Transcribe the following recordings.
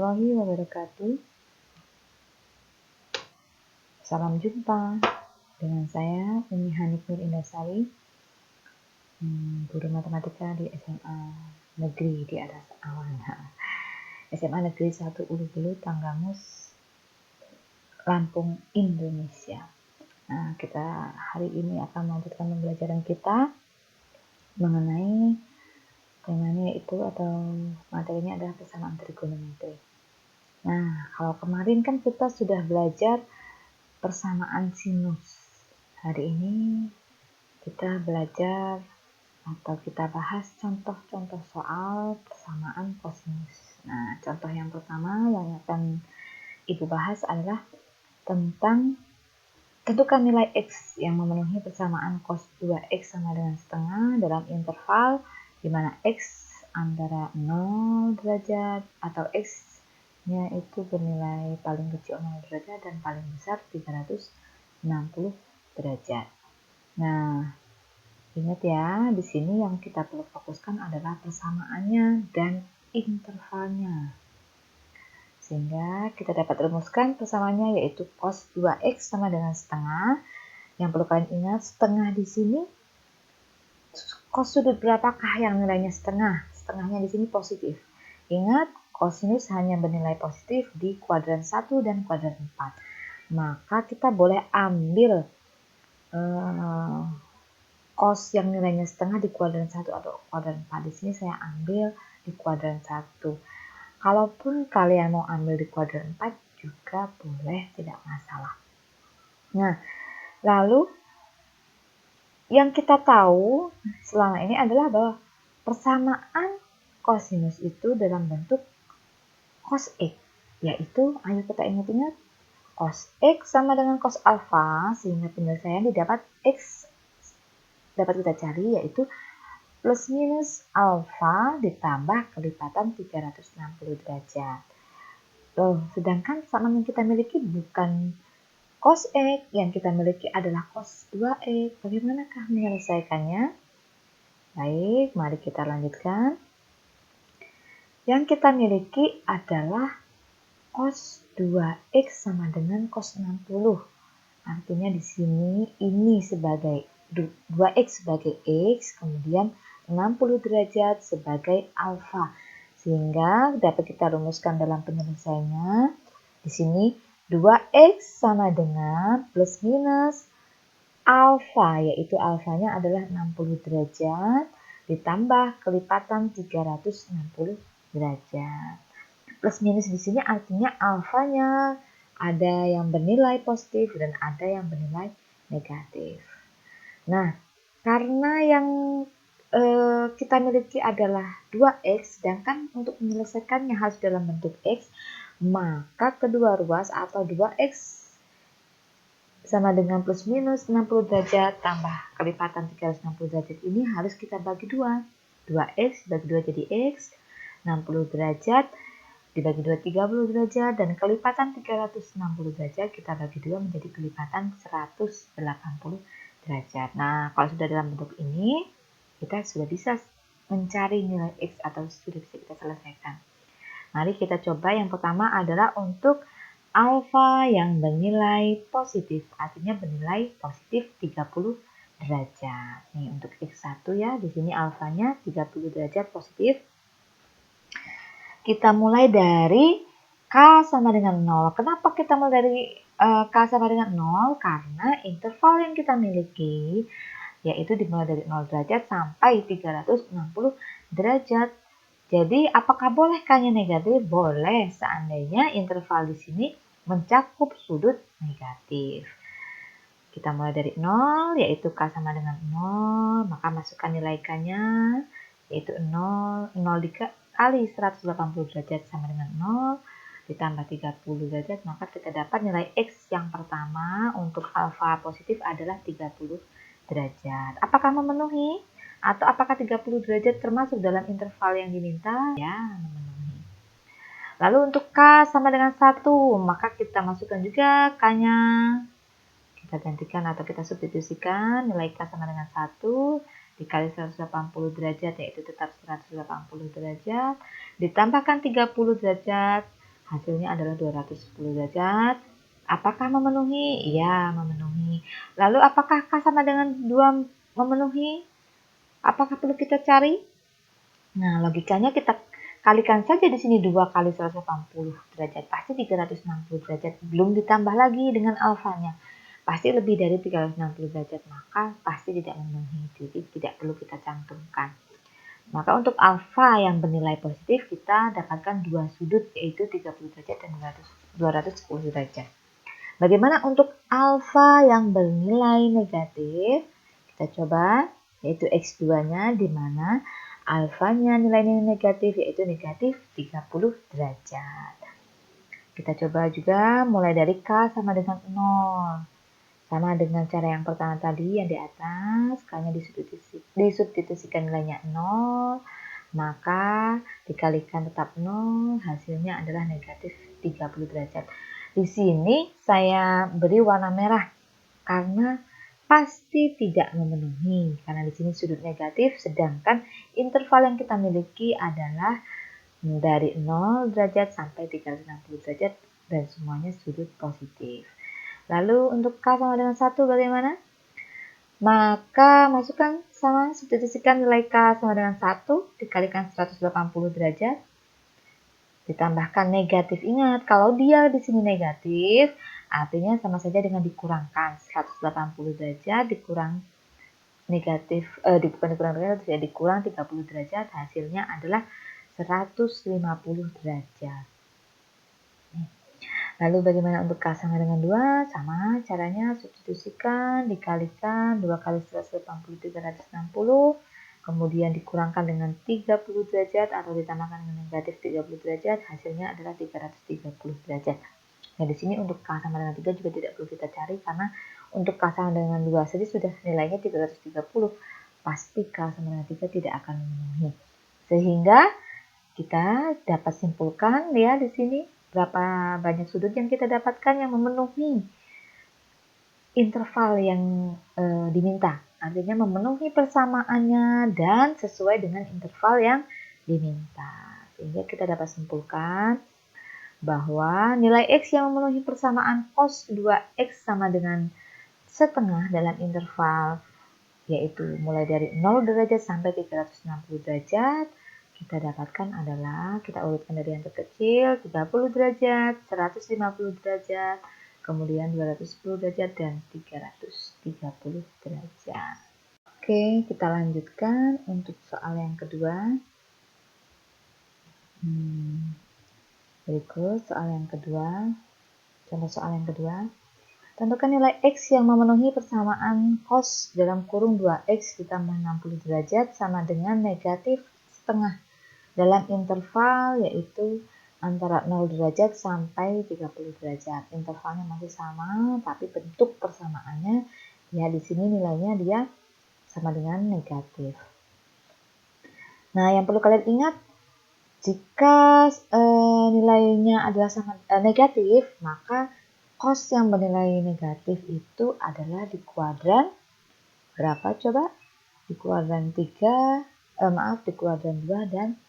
warahmatullahi wabarakatuh. Salam jumpa dengan saya Umi Hanif Nur Indasari, guru matematika di SMA Negeri di atas awan. SMA Negeri 1 Ulu Hulu, Tanggamus, Lampung, Indonesia. Nah, kita hari ini akan melanjutkan pembelajaran kita mengenai temanya itu atau materinya adalah persamaan trigonometri. Nah, kalau kemarin kan kita sudah belajar persamaan sinus. Hari ini kita belajar atau kita bahas contoh-contoh soal persamaan kosinus. Nah, contoh yang pertama yang akan Ibu bahas adalah tentang tentukan nilai X yang memenuhi persamaan cos 2X sama dengan setengah dalam interval di mana X antara 0 derajat atau X-nya itu bernilai paling kecil 0 derajat dan paling besar 360 derajat. Nah, ingat ya, di sini yang kita perlu fokuskan adalah persamaannya dan intervalnya. Sehingga kita dapat rumuskan persamaannya yaitu cos 2X sama dengan setengah. Yang perlu kalian ingat, setengah di sini cos sudut berapakah yang nilainya setengah? Setengahnya di sini positif. Ingat, kosinus hanya bernilai positif di kuadran 1 dan kuadran 4. Maka kita boleh ambil cos yang nilainya setengah di kuadran 1 atau kuadran 4. Di sini saya ambil di kuadran 1. Kalaupun kalian mau ambil di kuadran 4 juga boleh, tidak masalah. Nah, lalu yang kita tahu selama ini adalah bahwa persamaan kosinus itu dalam bentuk cos X, yaitu ayo kita ingat-ingat cos X sama dengan cos alfa, sehingga penyelesaian didapat X dapat kita cari yaitu plus minus alfa ditambah kelipatan 360 derajat. Sedangkan persamaan yang kita miliki bukan cos X, yang kita miliki adalah cos 2X. Bagaimanakah menyelesaikannya? Baik, mari kita lanjutkan. Yang kita miliki adalah cos 2X sama dengan cos 60. Artinya di sini ini sebagai 2X sebagai X, kemudian 60 derajat sebagai alfa. Sehingga dapat kita rumuskan dalam penyelesaiannya. Di sini 2X sama dengan plus minus alfa, yaitu alfanya adalah 60 derajat ditambah kelipatan 360 derajat. Plus minus di sini artinya alfanya ada yang bernilai positif dan ada yang bernilai negatif. Nah, karena yang kita miliki adalah 2X, sedangkan untuk menyelesaikannya harus dalam bentuk X, maka kedua ruas atau 2X sama dengan plus minus 60 derajat tambah kelipatan 360 derajat ini harus kita bagi 2. 2X bagi 2 jadi X, 60 derajat dibagi 2 30 derajat, dan kelipatan 360 derajat kita bagi 2 menjadi kelipatan 180 derajat. Nah, kalau sudah dalam bentuk ini, kita sudah bisa mencari nilai X atau sudah bisa kita selesaikan. Mari kita coba. Yang pertama adalah untuk alfa yang bernilai positif, artinya bernilai positif 30 derajat. Nih untuk X1 ya, di sini alfanya 30 derajat positif. Kita mulai dari K sama dengan 0. Kenapa kita mulai dari K sama dengan 0? Karena interval yang kita miliki yaitu dimulai dari 0 derajat sampai 360 derajat. Jadi apakah boleh K-nya negatif? Boleh, seandainya interval di sini mencakup sudut negatif. Kita mulai dari 0, yaitu K sama dengan 0, maka masukkan nilai K-nya, yaitu 0 dikali 180 derajat sama dengan 0, ditambah 30 derajat, maka kita dapat nilai X yang pertama untuk alfa positif adalah 30 derajat. Apakah memenuhi? Atau apakah 30 derajat termasuk dalam interval yang diminta? Ya, memenuhi. Lalu untuk K sama dengan 1, maka kita masukkan juga K-nya. Kita gantikan atau kita substitusikan nilai K sama dengan 1 dikali 180 derajat, yaitu tetap 180 derajat. Ditambahkan 30 derajat, hasilnya adalah 210 derajat. Apakah memenuhi? Iya, memenuhi. Lalu apakah K sama dengan 2 memenuhi? Apakah perlu kita cari? Nah, logikanya kita kalikan saja di sini 2 kali 180 derajat, pasti 360 derajat. Belum ditambah lagi dengan alfanya. Pasti lebih dari 360 derajat, maka pasti tidak memenuhi. Jadi tidak perlu kita cantumkan. Maka untuk alfa yang bernilai positif kita dapatkan 2 sudut, yaitu 30 derajat dan 210 derajat. Bagaimana untuk alfa yang bernilai negatif? Kita coba, yaitu X2-nya, di mana alfanya nilainya negatif, yaitu negatif 30 derajat. Kita coba juga mulai dari K sama dengan 0. Sama dengan cara yang pertama tadi yang di atas, K-nya disubstitusikan nilainya 0, maka dikalikan tetap 0, hasilnya adalah negatif 30 derajat. Di sini saya beri warna merah karena pasti tidak memenuhi, karena di sini sudut negatif, sedangkan interval yang kita miliki adalah dari 0 derajat sampai 360 derajat dan semuanya sudut positif. Lalu untuk K sama dengan 1 bagaimana? Maka masukkan sama, substitusikan nilai K sama dengan 1 dikalikan 180 derajat ditambahkan negatif. Ingat, kalau dia di sini negatif, artinya sama saja dengan dikurangkan 180 derajat dikurang negatif, dikurang 30 derajat, hasilnya adalah 150 derajat. Lalu bagaimana untuk K sama dengan 2? Sama caranya, substitusikan, dikalikan 2 kali 180 360, kemudian dikurangkan dengan 30 derajat atau ditambahkan dengan negatif 30 derajat, hasilnya adalah 330 derajat. Nah, di sini untuk K sama dengan 3 juga tidak perlu kita cari karena untuk K sama dengan 2 saja sudah nilainya 330. Pasti K sama dengan 3 tidak akan memenuhi. Sehingga kita dapat simpulkan ya di sini berapa banyak sudut yang kita dapatkan yang memenuhi interval yang diminta. Artinya memenuhi persamaannya dan sesuai dengan interval yang diminta. Sehingga kita dapat simpulkan bahwa nilai X yang memenuhi persamaan cos 2X sama dengan setengah dalam interval yaitu mulai dari 0 derajat sampai 360 derajat, kita dapatkan adalah, kita urutkan dari yang terkecil, 30 derajat, 150 derajat, kemudian 210 derajat, dan 330 derajat. Oke, kita lanjutkan untuk soal yang kedua. Berikut soal yang kedua. Contoh soal yang kedua. Tentukan nilai X yang memenuhi persamaan cos dalam kurung 2X ditambah 60 derajat sama dengan negatif setengah dalam interval yaitu antara 0 derajat sampai 30 derajat. Intervalnya masih sama, tapi bentuk persamaannya ya di sini nilainya dia sama dengan negatif. Nah, yang perlu kalian ingat, jika nilainya adalah sama negatif, maka cos yang bernilai negatif itu adalah di kuadran berapa coba? Di kuadran 3, di kuadran 2 dan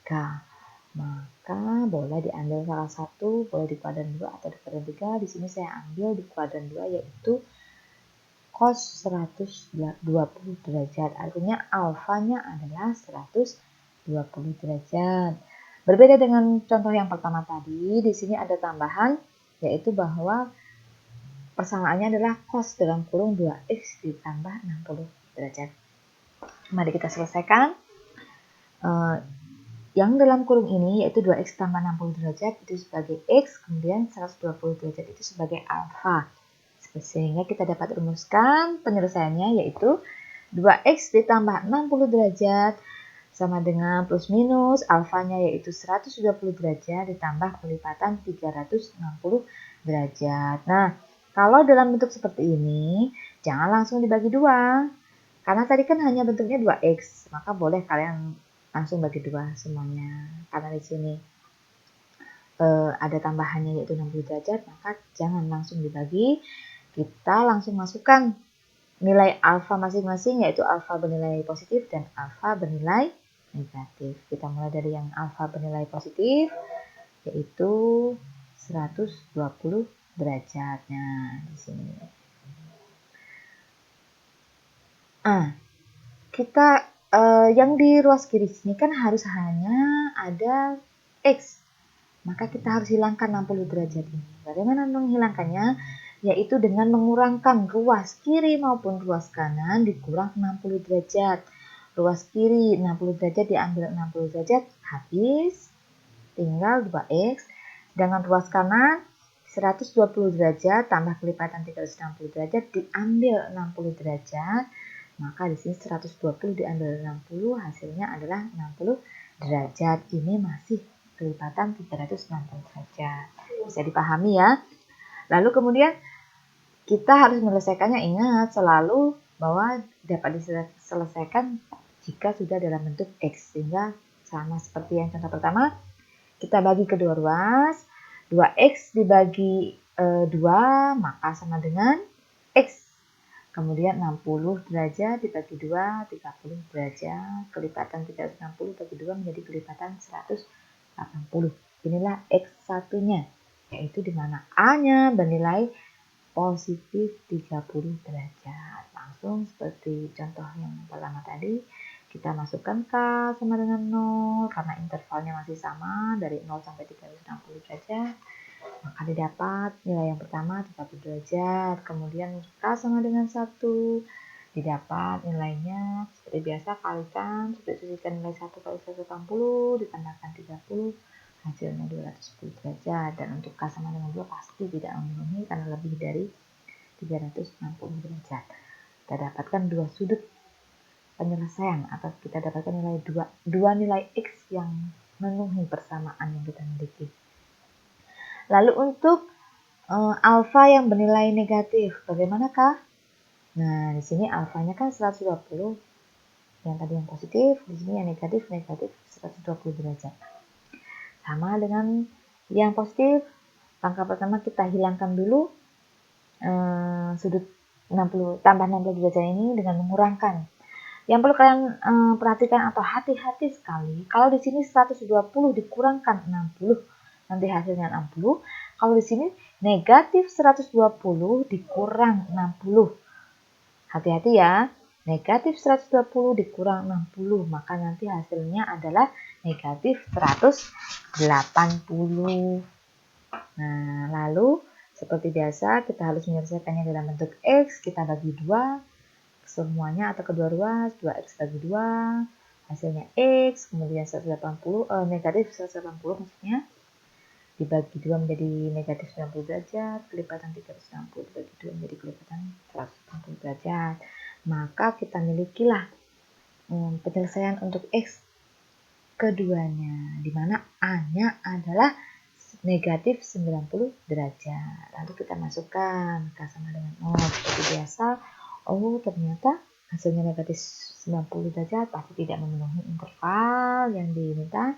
3. Maka boleh diambil salah satu, boleh di kuadran 2 atau di kuadran 3. Di sini saya ambil di kuadran 2 yaitu cos 120 derajat. Artinya alfanya adalah 120 derajat. Berbeda dengan contoh yang pertama tadi, di sini ada tambahan yaitu bahwa persamaannya adalah cos dalam kurung 2X ditambah 60 derajat. Mari kita selesaikan. Yang dalam kurung ini yaitu 2X tambah 60 derajat itu sebagai X, kemudian 120 derajat itu sebagai alfa. Sehingga kita dapat rumuskan penyelesaiannya yaitu 2X ditambah 60 derajat sama dengan plus minus alfanya yaitu 120 derajat ditambah pelipatan 360 derajat. Nah, kalau dalam bentuk seperti ini, jangan langsung dibagi 2. Karena tadi kan hanya bentuknya 2X, maka boleh kalian langsung bagi 2 semuanya. Karena di sini ada tambahannya yaitu 60 derajat, maka jangan langsung dibagi. Kita langsung masukkan nilai alfa masing-masing yaitu alfa bernilai positif dan alfa bernilai negatif. Kita mulai dari yang alfa bernilai positif. yaitu 120 derajatnya di sini. Kita yang di ruas kiri sini kan harus hanya ada X. Maka kita harus hilangkan 60 derajat ini. Bagaimana menghilangkannya? Yaitu dengan mengurangkan ruas kiri maupun ruas kanan dikurang 60 derajat. Ruas kiri 60 derajat diambil 60 derajat, habis. Tinggal 2X. Dengan ruas kanan 120 derajat tambah kelipatan 360 derajat diambil 60 derajat. Maka di sini 120 diambil 60, hasilnya adalah 60 derajat. Ini masih kelipatan 360 derajat. Bisa dipahami ya. Lalu kemudian kita harus menyelesaikannya, ingat selalu bahwa dapat diselesaikan jika sudah dalam bentuk X. Sehingga sama seperti yang contoh pertama, kita bagi kedua ruas. 2X dibagi 2 maka sama dengan X. Kemudian 60 derajat dibagi 2, 30 derajat. Kelipatan 360 bagi 2 menjadi kelipatan 180. Inilah X1-nya, yaitu di mana A-nya bernilai positif 30 derajat. Langsung seperti contoh yang pertama tadi, kita masukkan K sama dengan 0, karena intervalnya masih sama dari 0 sampai 360 derajat. Maka didapat nilai yang pertama 30 derajat, kemudian K sama dengan 1, didapat nilainya seperti biasa kalikan, substitusikan nilai 1 kali 180, ditambahkan 30, hasilnya 210 derajat. Dan untuk K sama dengan 2 pasti tidak memenuhi karena lebih dari 360 derajat. Kita dapatkan dua sudut penyelesaian, atau kita dapatkan nilai dua nilai X yang memenuhi persamaan yang kita miliki. Lalu untuk alfa yang bernilai negatif, bagaimanakah? Nah, di sini alfanya kan 120, yang tadi yang positif, di sini yang negatif 120 derajat. Sama dengan yang positif, langkah pertama kita hilangkan dulu sudut 60 tambah 60 derajat ini dengan mengurangkan. Yang perlu kalian perhatikan atau hati-hati sekali, kalau di sini 120 dikurangkan 60, nanti hasilnya 60. Kalau di sini negatif 120 dikurang 60. Hati-hati ya, negatif 120 dikurang 60, maka nanti hasilnya adalah negatif 180. Nah, lalu seperti biasa kita harus menyelesaikannya dalam bentuk X, kita bagi 2, semuanya atau kedua ruas, 2X bagi 2, hasilnya X, kemudian 180, negatif 180 maksudnya, dibagi 2 menjadi negatif 90 derajat, kelipatan 360 dibagi 2 menjadi kelipatan 180 derajat. Maka kita milikilah penyelesaian untuk X keduanya, di mana A-nya adalah negatif 90 derajat. Lalu kita masukkan K sama dengan 0 seperti biasa. Oh, ternyata hasilnya negatif 90 derajat pasti tidak memenuhi interval yang diminta.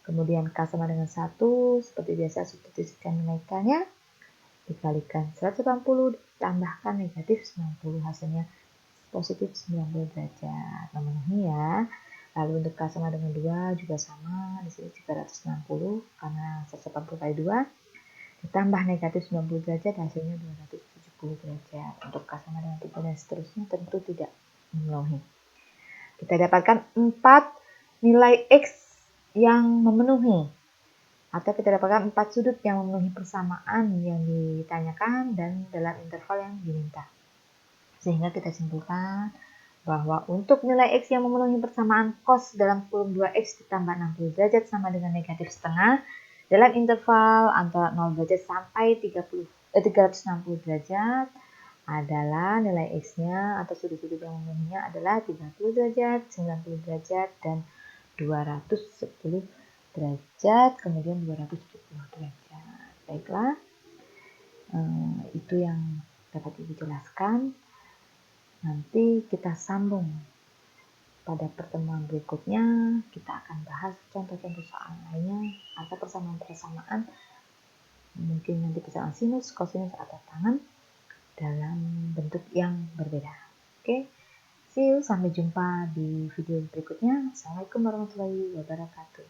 Kemudian K sama dengan 1, seperti biasa substitusikan nilai K-nya, dikalikan 180, tambahkan negatif 90, hasilnya positif 90 derajat, memenuhi ya. Lalu untuk K sama dengan 2 juga sama, di sini 360 karena 180 kali 2, ditambah negatif 90 derajat, hasilnya 270 derajat. Untuk K sama dengan 3 dan seterusnya tentu tidak memenuhi. Kita dapatkan 4 nilai X yang memenuhi, atau kita dapatkan 4 sudut yang memenuhi persamaan yang ditanyakan dan dalam interval yang diminta. Sehingga kita simpulkan bahwa untuk nilai X yang memenuhi persamaan cos dalam kurung 2X ditambah 60 derajat sama dengan negatif setengah dalam interval antara 0 derajat sampai 360 derajat adalah nilai X-nya atau sudut-sudut yang memenuhinya adalah 30 derajat, 90 derajat, dan 210 derajat, kemudian 270 derajat. Baiklah, itu yang dapat Ibu jelaskan. Nanti kita sambung pada pertemuan berikutnya. Kita akan bahas contoh-contoh soal lainnya atau persamaan-persamaan, mungkin nanti persamaan sinus, kosinus, atau tangen dalam bentuk yang berbeda. Oke, see you, sampai jumpa di video berikutnya. Assalamualaikum warahmatullahi wabarakatuh.